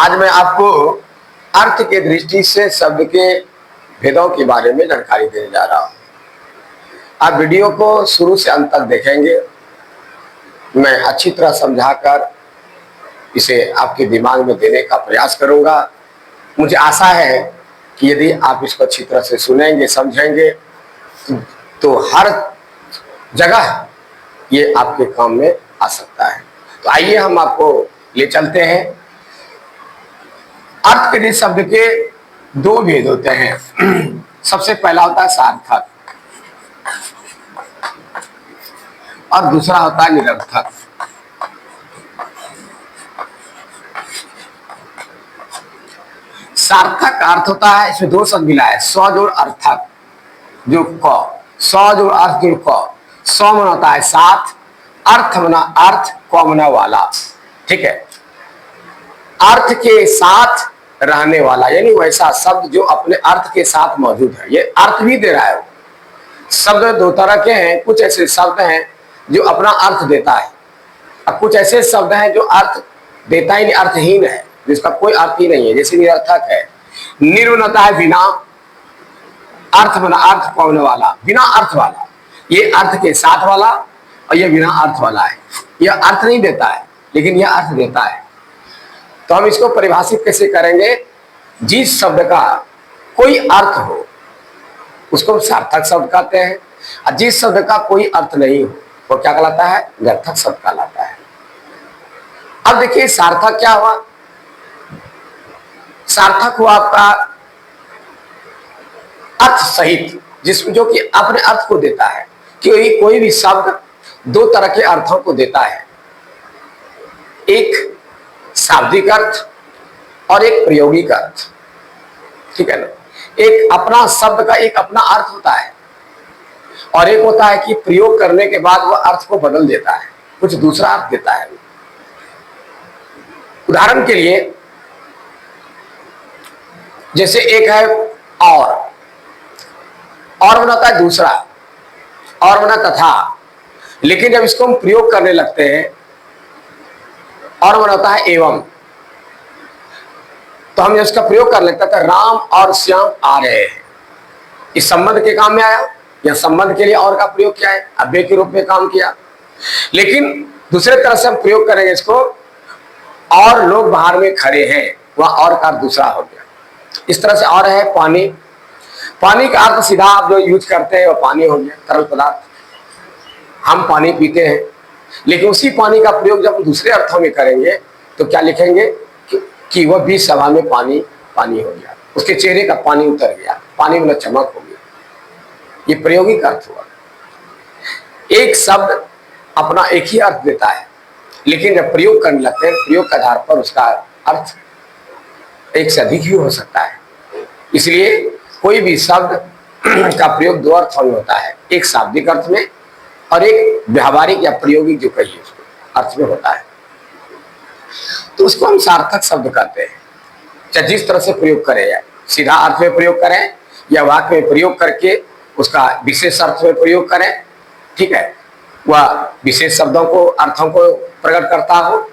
आज मैं आपको अर्थ के दृष्टि से शब्द के भेदों के बारे में जानकारी देने जा रहा हूं। आप वीडियो को शुरू से अंत तक देखेंगे। मैं अच्छी तरह समझाकर इसे आपके दिमाग में देने का प्रयास करूंगा। मुझे आशा है कि यदि आप इसको अच्छी तरह से सुनेंगे, समझेंगे, तो हर जगह ये आपके काम में आ सकता है। तो आइए हम आपको ले चलते हैं। अर्थ के शब्द के दो भेद होते हैं। सबसे पहला होता है सार्थक और दूसरा होता है निरर्थक। सार्थक अर्थ होता है, इसमें दो शब्द मिला है, स जोड़ अर्थक, जो क, स जोड़ अर्थ जोड़ क। स मना होता है साथ, अर्थ मना अर्थ, क मना वाला। ठीक है, अर्थ के साथ रहने वाला, यानी वैसा शब्द जो अपने अर्थ के साथ मौजूद है। ये अर्थ भी दे रहा है। शब्द दो तरह के हैं। कुछ ऐसे शब्द हैं जो अपना अर्थ देता है, और कुछ ऐसे शब्द हैं जो अर्थ देता ही नहीं, अर्थहीन है, जिसका कोई अर्थ ही नहीं है। जैसे निरर्थक है। निर्वनता है बिना अर्थ बना अर्थ पाने वाला, बिना अर्थ वाला। ये अर्थ के साथ वाला और ये बिना अर्थ वाला है। यह अर्थ नहीं देता है, लेकिन यह अर्थ देता है। तो हम इसको परिभाषित कैसे करेंगे? जिस शब्द का कोई अर्थ हो उसको सार्थक शब्द कहते हैं, और जिस शब्द का कोई अर्थ नहीं हो वो क्या कहलाता है? निरर्थक शब्द कहलाता है। अब देखिए सार्थक क्या हुआ? सार्थक हुआ आपका अर्थ सहित, जिसमें जो कि अपने अर्थ को देता है। क्योंकि कोई भी शब्द दो तरह के अर्थों को देता है, एक शाब्दिक अर्थ और एक प्रायोगिक अर्थ। ठीक है ना? एक अपना शब्द का एक अपना अर्थ होता है, और एक होता है कि प्रयोग करने के बाद वह अर्थ को बदल देता है, कुछ दूसरा अर्थ देता है। उदाहरण के लिए जैसे एक है और बनाता है दूसरा, और बना तथा। लेकिन जब इसको हम प्रयोग करने लगते हैं, और बनाता है एवं, तो हम इसका प्रयोग कर लेते हैं, राम और श्याम आ रहे हैं। इस संबंध के काम में आया, या संबंध के लिए और का प्रयोग किया है, अव्यय के रूप में काम किया। लेकिन दूसरे तरह से हम प्रयोग करेंगे इसको, और लोग बाहर में खड़े हैं, वह और का दूसरा हो गया। इस तरह से और है पानी। पानी का अर्थ सीधा आप जो यूज करते हैं वो पानी हो गया, तरल पदार्थ। हम पानी पीते हैं, लेकिन उसी पानी का प्रयोग जब हम दूसरे अर्थों में करेंगे तो क्या लिखेंगे कि वह भी सभा में पानी पानी हो गया, उसके चेहरे का पानी उतर गया, पानी में चमक हो गया। ये प्रायोगिक अर्थ हुआ। एक शब्द अपना एक ही अर्थ देता है, लेकिन जब प्रयोग करने लगते हैं, प्रयोग के आधार पर उसका अर्थ एक से अधिक भी हो सकता है। इसलिए कोई भी शब्द का प्रयोग दो अर्थों में होता है, एक शाब्दिक अर्थ में और एक व्यावहारिक या प्रायोगिक जो कहिए उसको अर्थ में होता है। तो उसको हम सार्थक शब्द कहते हैं। चाहे जिस तरह से प्रयोग करें, या सीधा अर्थ में प्रयोग करें, या वाक्य में प्रयोग करके उसका विशेष अर्थ में प्रयोग करें। ठीक है, वह विशेष शब्दों को, अर्थों को प्रकट करता हो,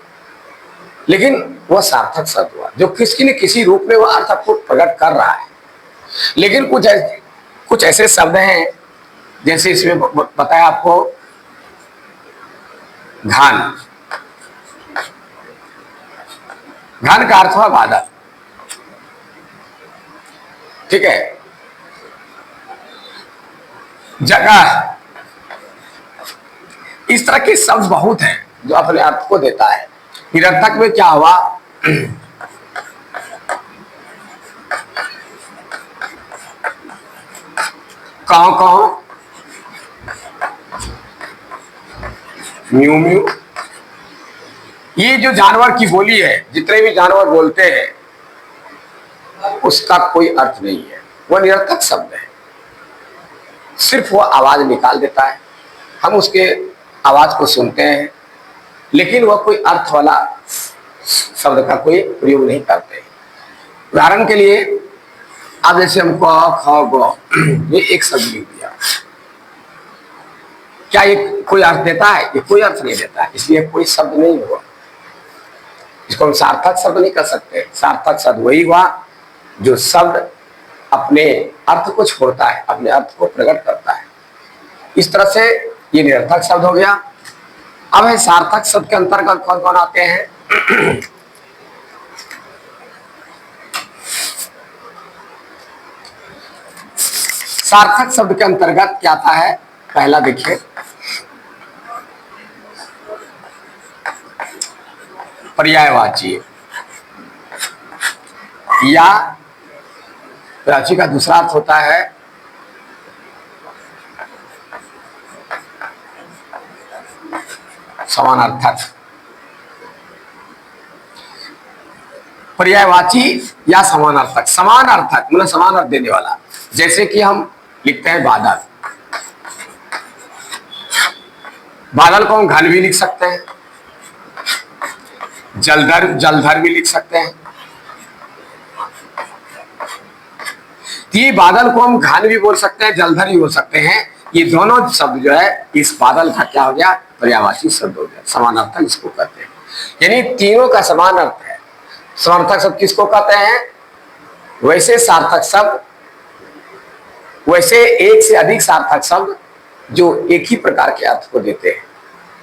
लेकिन वह सार्थक शब्द हुआ जो किसी न किसी रूप में वह अर्थ को प्रकट कर रहा है। लेकिन कुछ ऐसे शब्द हैं, जैसे इसमें बताया आपको घान। घान का अर्थ हुआ बादल। ठीक है, जगह। इस तरह के शब्द बहुत हैं जो अपने अर्थ को देता है। निरर्थक में क्या हुआ? काऊ, म्यू म्यू। ये जो जानवर की बोली है, जितने भी जानवर बोलते हैं, उसका कोई अर्थ नहीं है, वह निरर्थक शब्द है। सिर्फ वह आवाज निकाल देता है, हम उसके आवाज को सुनते हैं, लेकिन वह कोई अर्थ वाला शब्द का कोई प्रयोग नहीं करते। उदाहरण के लिए अब जैसे हम क ख ग, ये एक शब्द लिख दिया, क्या ये कोई अर्थ देता है? ये कोई अर्थ नहीं देता है, इसलिए कोई शब्द नहीं हुआ। इसको हम सार्थक शब्द नहीं कर सकते। सार्थक शब्द वही हुआ जो शब्द अपने अर्थ को छोड़ता है, अपने अर्थ को प्रकट करता है। इस तरह से ये निरर्थक शब्द हो गया। अब है सार्थक शब्द के अंतर्गत कौन कौन आते हैं? सार्थक शब्द के अंतर्गत क्या आता है? पहला देखिए, पर्यायवाची या पर्यायवाची का दूसरा अर्थ होता है समानार्थक। पर्यायवाची या समानार्थक। समानार्थक मतलब समान अर्थ देने वाला। जैसे कि हम लिखते हैं बादल, बादल को हम घन भी लिख सकते हैं, जलधर जलधर भी लिख सकते हैं। ये बादल को हम घन भी बोल सकते हैं, जलधर भी बोल सकते हैं। ये दोनों शब्द जो है इस बादल का क्या हो गया? पर्यायवाची शब्द हो गया, समानार्थक इसको कहते हैं। यानी तीनों का समान अर्थ है। समानार्थक शब्द किसको कहते हैं? वैसे सार्थक शब्द, वैसे एक से अधिक सार्थक शब्द जो एक ही प्रकार के अर्थ को देते हैं,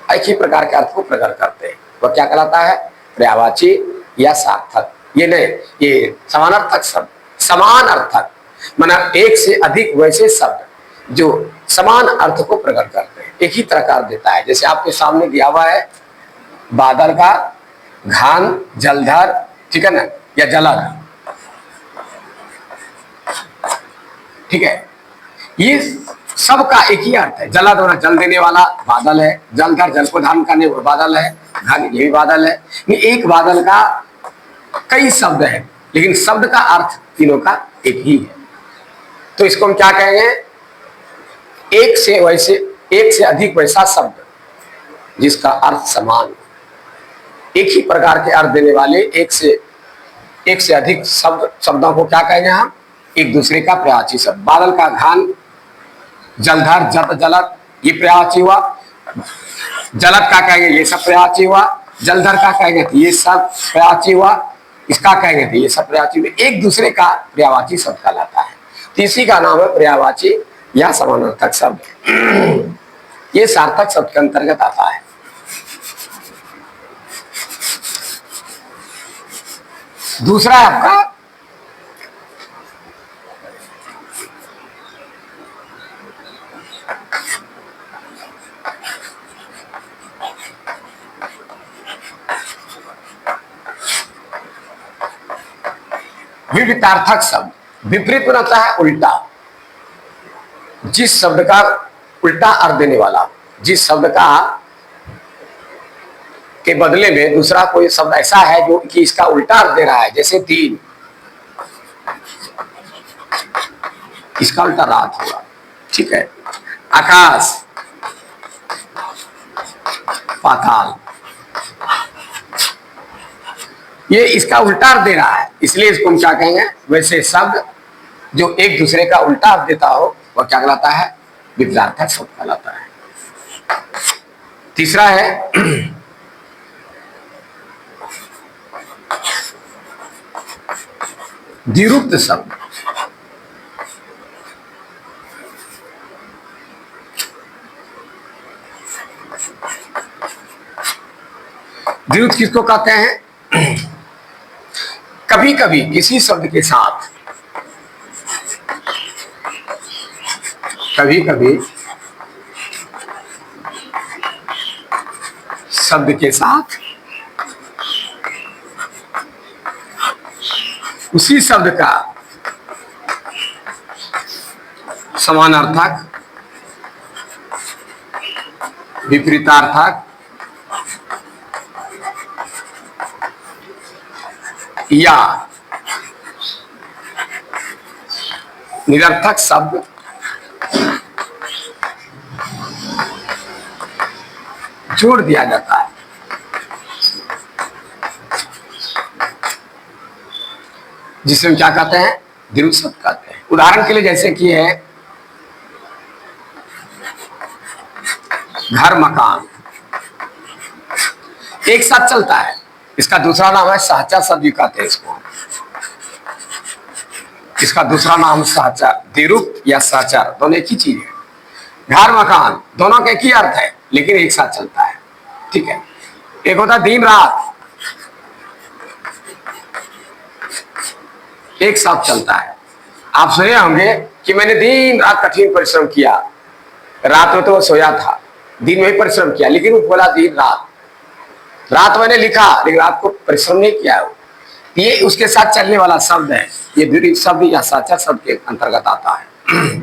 एक ही प्रकार के अर्थ को प्रकट करते हैं, वह क्या कहलाता है? पर्यायवाची या सार्थक। ये नहीं, ये समानार्थक शब्द, समान अर्थक माना एक से अधिक वैसे शब्द जो समान अर्थ को प्रकट करते हैं, एक ही तरह का अर्थ देता है। जैसे आपके सामने दिया हुआ है बादल का घन, जलधर, ठीक है ना, या जलद, ठीक है। ये सबका एक ही अर्थ है। जलद होना जल देने वाला बादल है, जलधर जल को धारण करने वाला बादल है, घन ये भी बादल है। ये एक बादल का कई शब्द है, लेकिन शब्द का अर्थ तीनों का एक ही है। तो इसको हम क्या कहेंगे? एक से अधिक वैसा शब्द जिसका अर्थ समान, एक ही प्रकार के अर्थ देने वाले एक से अधिक शब्दों को क्या कहेंगे हम? एक दूसरे का पर्यायवाची शब्द। बादल का घन, जलधर जलद, ये पर्यायवाची हुआ। जलद का कहेंगे ये सब पर्यायवाची हुआ। जलधर का कहेंगे तो ये सब पर्यायवाची हुआ। इसका कहेंगे तो ये सब पर्यायवाची हुआ। एक दूसरे का पर्यायवाची शब्द कहलाता है। तीसरी का नाम है पर्यायवाची या समानार्थक शब्द। ये सार्थक शब्द के अंतर्गत आता है। दूसरा है आपका विपरीतार्थक शब्द। विपरीत बनाता है उल्टा, जिस शब्द का उल्टा अर्थ देने वाला, जिस शब्द का के बदले में दूसरा कोई शब्द ऐसा है जो कि इसका उल्टा अर्थ दे रहा है। जैसे दिन, इसका उल्टा रात होगा, ठीक है। आकाश, पाताल, ये इसका उल्टा अर्थ दे रहा है, इसलिए इसको हम क्या कहेंगे? वैसे शब्द जो एक दूसरे का उल्टा अर्थ देता हो वह क्या कहलाता है? विपरीतार्थक शब्द कहलाता है। तीसरा है द्विरूप शब्द। द्विरूप किसको कहते हैं? कभी कभी किसी शब्द के साथ, कभी कभी शब्द के साथ उसी शब्द का समानार्थक, विपरीतार्थक या निरर्थक शब्द जोड़ दिया जाता है। जिसे हम क्या कहते हैं? द्विरूप शब्द कहते हैं। उदाहरण के लिए जैसे कि है घर, मकान, एक साथ चलता है, इसका दूसरा नाम है सहचर शब्द भी कहते हैं इसको। इसका दूसरा नाम सहचर, द्विरूप या सहचर दोनों एक ही चीज है। घर मकान दोनों का एक ही अर्थ है, लेकिन एक साथ चलता है। ठीक है, एक होता है दिन रात, एक साथ चलता है। आप सुने होंगे कि मैंने दिन रात कठिन परिश्रम किया, रात में तो वो सोया था, दिन में ही परिश्रम किया, लेकिन वो बोला दिन रात। रात मैंने लिखा लेकिन रात को परिश्रम नहीं किया। ये उसके साथ चलने वाला शब्द है, ये द्विरूप शब्द या सहचर शब्द के अंतर्गत आता है।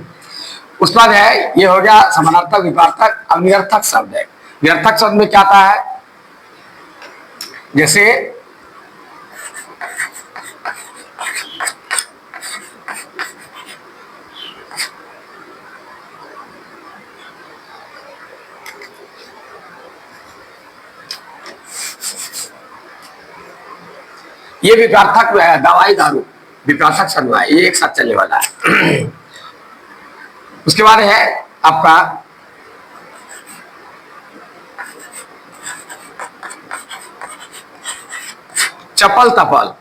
उसके बाद है, ये हो गया समानार्थक, विपरीतक। अब निरर्थक शब्द है। निरर्थक शब्द में क्या आता है, जैसे ये विपरीतक है, दवाई दारू विपरीतक शब्द है, ये एक साथ चलने वाला है। उसके बाद है आपका चपल तपल।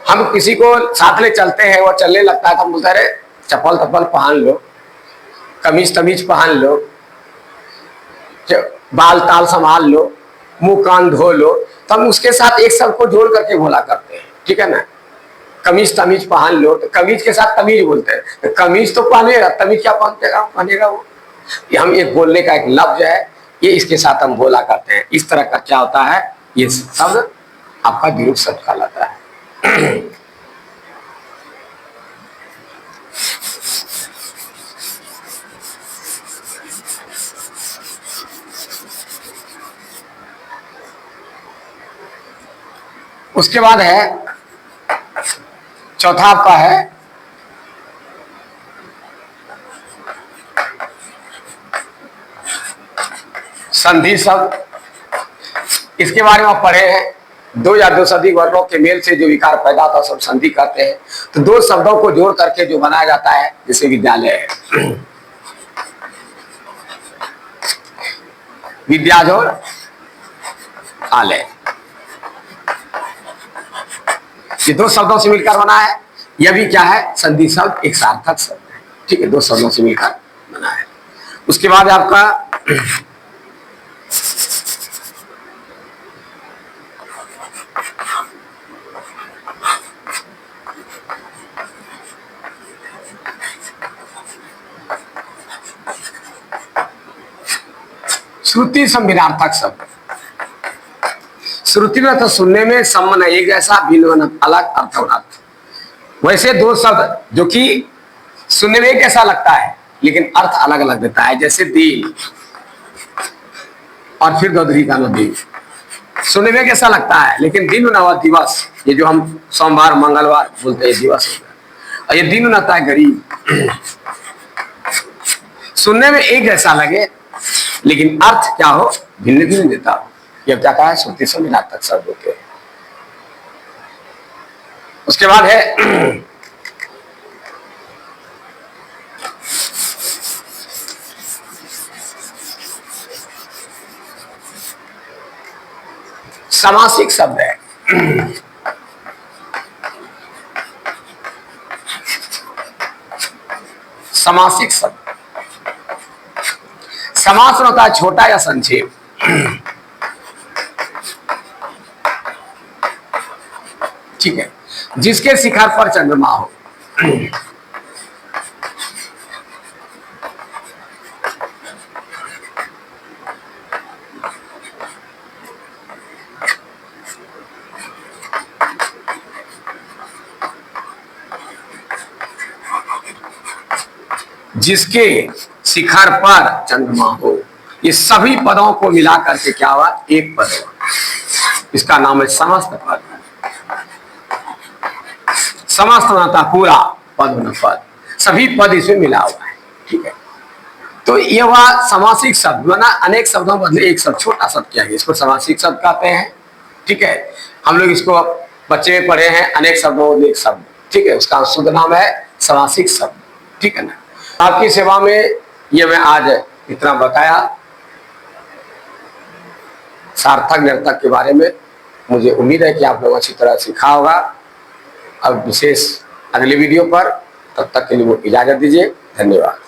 हम किसी को साथ ले चलते हैं, वो चलने लगता है तो हम बोलते हैं अरे चपल तपल पहन लो, कमीज तमीज पहन लो, बाल ताल संभाल लो, मुंह कान धो लो, तो हम उसके साथ एक शब्द को जोड़ करके बोला करते हैं। ठीक है ना, कमीज तमीज पहन लो, तो कमीज के साथ तमीज बोलते हैं, तो कमीज तो पहनेगा, तमीज क्या पहनेगा वो। ये हम एक बोलने का एक लफ्ज है, ये इसके साथ हम बोला करते हैं। इस तरह का क्या होता है, ये शब्द आपका द्विरूप शब्द कहलाता है। उसके बाद है चौथा आपका है संधि शब्द। इसके बारे में आप पढ़े हैं, दो या दो से अधिक वर्णों के मेल से जो विकार पैदा होता है सब संधि कहते हैं। तो दो शब्दों को जोड़ करके जो बनाया जाता है, जैसे विद्यालय है, विद्या जोड़ आलय, ये दो शब्दों से मिलकर बना है। यह भी क्या है, संधि शब्द, एक सार्थक शब्द है। ठीक है, दो शब्दों से मिलकर बना है। उसके बाद आपका श्रुति संविधार्थक शब्द। श्रुति में तो सुनने में सम्मन एक जैसा, भिन्न अलग अर्थ होना। वैसे दो शब्द जो कि सुनने में कैसा लगता है लेकिन अर्थ अलग अलग देता है, जैसे दिन और फिर दोधरी का नदी। सुनने में कैसा लगता है लेकिन दिन नवा दिवस, ये जो हम सोमवार मंगलवार बोलते हैं दिवस होता है, और ये दिन नता है गरीब। सुनने में एक जैसा लगे लेकिन अर्थ क्या हो, भिन्न भिन्न देता हो। यह क्या कहा है, श्रुति संविधार्थक शब्द होते हैं। उसके बाद है समासिक शब्द है। समासिक शब्द, समास होता है छोटा या संक्षेप। ठीक है, जिसके शिखर पर चंद्रमा हो। जिसके शिखर पर चंद्रमा हो, ये सभी पदों को मिला करके क्या हुआ, एक पद हुआ। इसका नाम है समस्त पद। समस्त होता पूरा, पद न पद, सभी पद इसमें मिला हुआ है। ठीक है, तो ये हुआ समासिक शब्द। बना अनेक शब्दों बदले एक शब्द, छोटा शब्द क्या है, इसको समासिक शब्द कहते हैं। ठीक है, हम लोग इसको बच्चे में पढ़े हैं, अनेक शब्दों बदले एक शब्द। ठीक है, उसका शुद्ध नाम है समासिक शब्द। ठीक है ना, आपकी सेवा में ये मैं आज इतना बताया सार्थक निरर्थक के बारे में। मुझे उम्मीद है कि आप लोगों अच्छी तरह सीखा होगा। अब विशेष अगले वीडियो पर, तब तक के लिए वो इजाजत दीजिए। धन्यवाद।